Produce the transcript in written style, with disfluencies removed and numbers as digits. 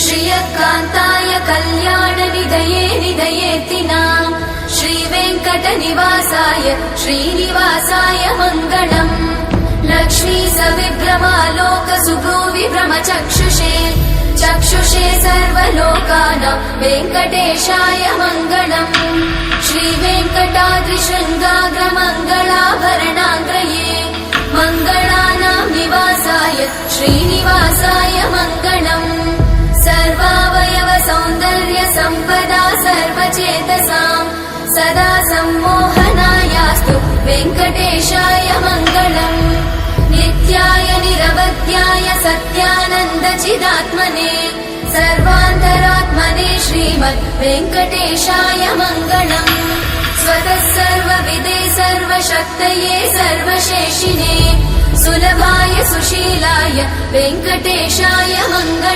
श्रियकान्ताय कल्याणनिधये निधयेतिनाम् श्रीवेङ्कटनिवासाय श्रीनिवासाय मङ्गलम् लक्ष्मी सविभ्रमालोकसुभ्रूविभ्रमचक्षुषे चक्षुषे सर्वलोकानां वेङ्कटेशाय मङ्गलम् श्रीवेङ्कटाद्रिशृङ्गाग्रमङ्गलाभरणाङ्ग्रये मङ्गलानां निवासाय श्रीनिवासाय मङ्गलम् सर्वावयव सौन्दर्य सम्पदा सर्वचेतसां सदा सम्मोहनायास्तु वेङ्कटेशाय मङ्गलम् नित्याय निरवध्याय सत्यानन्दचिदात्मने सर्वान्तरात्मने श्रीमद् वेङ्कटेशाय मङ्गलम् स्वतः सर्वविदे सर्वशक्तये सर्वशेषिने सुलभाय सुशीलाय वेङ्कटेशाय मङ्गलम्।